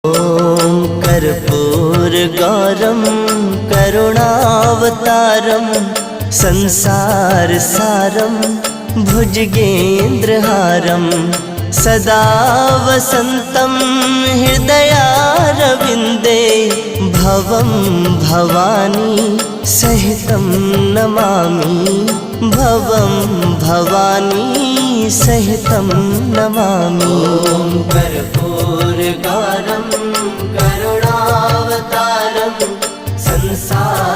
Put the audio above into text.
ॐ कर्पूरगौरं करुणावतारं संसारसारं भुजगेन्द्रहारं सदा वसन्तं हृदयारविन्दे भवं भवानी सहितं नमामि भवं भवानी सहितं नमामि। कर्पूरगौरं करुणावतारं संसार